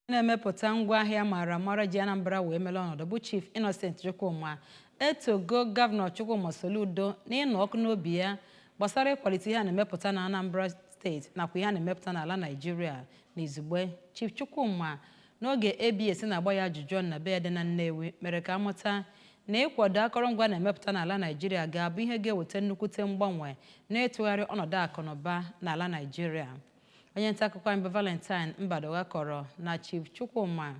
na-emepụta ngwaahịa mara ji Anambra wee mere ọnọdụ bụ Chief Innocent Chukwuma etogo Gọvanọ Chukwuma Soludo na ịnụ ọkụ n'obi ya gbasara ịkwalite ihe a na-emepụta na Anambra steeti nakwa ihe a na-emepụta n'ala Naịjirịa n'izugbe. Chief Chukwuma n'oge ABS na-agba ya ajụjụ na be ya dị na Nnewi mere ka amụta na ịkwado akọrọngwa na-emepụta n'ala Naịjirịa ga-abụ ihe ga-eweta nnukwute mgbanwe na-etụgharị ọnọdụ akụnụba n'ala Naịjirịa. Onye nta akụkọ anyị bụ Valentine Mbadoga kọrọ na Chief Chukwuma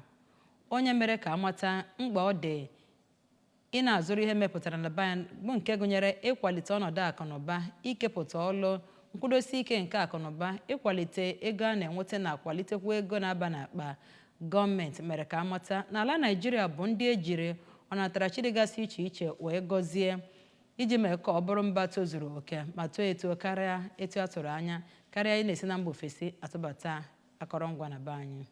onye mere ka amata mkpa ọ dị ị na-azụrụ ihe mepụtara na bayan bụ nke gụnyere ịkwalite ọnọdụ akụnụba, ikepụta ọlụ, nkwụdosi ike nke akụnụba, ịkwalite ego a na-enweta na kwalitekwa ego na-aba n'akpa gọọmenti. Mere ka amata na ala Naịjirịa bụ ndị ejiri ọnatarachi dịgasị iche iche wee gọzie iji mee ka ọ bụrụ mba tozuru oke ma too eto karịa etu a tụrụ anya karịa ị na-esi na mba ofesi atụbata akọrọngwa na be anyị.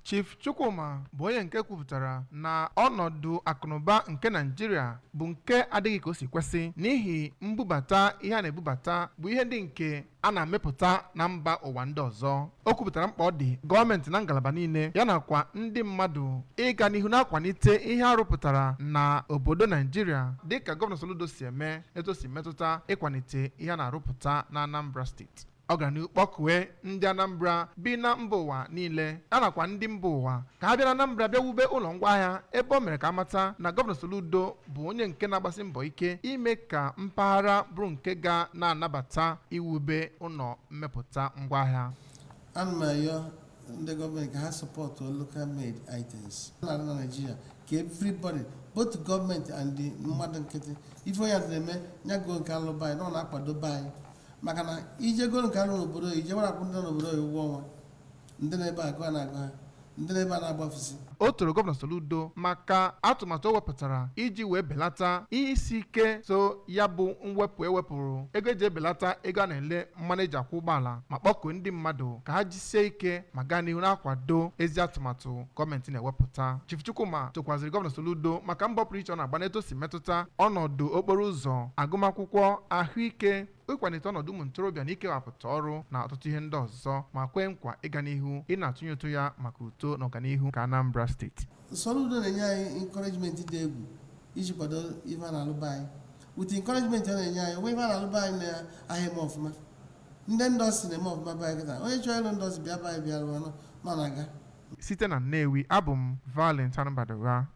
Chief Chukwuma bụ onye nke kwupụtara na ọnọdụ akụnụba nke Naịjirịa bụ nke adịghị ka o si kwesị n'ihi mbubata ihe a na-ebubata bụ ihe ndị nke a na-amepụta na mba ụwa ndị ọzọ. O kwupụtara mkpa ọ dị gọọmenti na ngalaba niile ya nakwa ndị mmadụ ịga n'ihu na-akwalite ihe a rụpụtara na obodo Naịjirịa dịka Gọvanọ Soludo si eme etu o si metụta ịkwalite ihe a na-arụpụta na Anambra steeti. Ọ gara n'ihu kpọkue ndị Anambra bi na mba ụwa niile a nakwa ndị mba ụwa ka ha bịa na Anambra bịa wube ụlọ ngwaahịa ebe o mere ka amata na Gọvanọ Soludo bụ onye nke na-agbasi mbọ ike ime ka mpaghara bụrụ nke ga na-anabata iwube ụlọ mmepụta ngwaahịa. Anụmayọ ndị gọọmenti ka ha sọpọtụ local made items na Nigeria ka everybody both gọọmenti and mmadụ nkịtị ife onye na-eme nyago nke alụba anyị na ọ na-akwado be anyị maka na ije goro nke alụ n'obodo ije gwara akwụ ndị n'obodo ụgwọ ọnwa ndị na-ebe agụ a na-agụ ha ndị na-ebe a na-agbafụsi. O toro Gọvanọ Soludo maka atụmatụ o wepụtara iji wee belata ihe isi ike so ya bụ mwepụ ewepụrụ ego eji ebelata ego a na-ele mmanụ eji akwụ ụgbọala ma kpọkuo ndị mmadụ ka ha jisie ike ma gaa n'ihu na-akwado ezi atụmatụ gọọmenti na-ewepụta. Chief Chukwuma tokwaziri Gọvanọ Soludo maka mbọ pụrụ iche ọ na-agba n'etu o si metụta ọnọdụ okporo ụzọ, agụmakwụkwọ, ahụike, ịkwalite ọnọdụ ụmụ ntorobịa na ikewapụta ọrụ na ọtụtụ ihe ndị ọzọ ma kwee nkwa ịga n'ihu ị na-atụnye ụtụ ya maka uto na ọganihu ka Anambra steeti. Soludo na-enye anyị encouragement dị egwu iji kwado ife a na-alụba anyị. With encouragement ọ na-enye anyị onwe ife a na-alụba anyị na-ahịa eme ọfụma, ndị ndọsi na-eme ọfụma be anyị kịta, onye chọrọ ịlụ ndọsi bịa be anyị bịa rụọ nọ na-aga. Site na Nnewi, abụ m Valentine Mbadoga.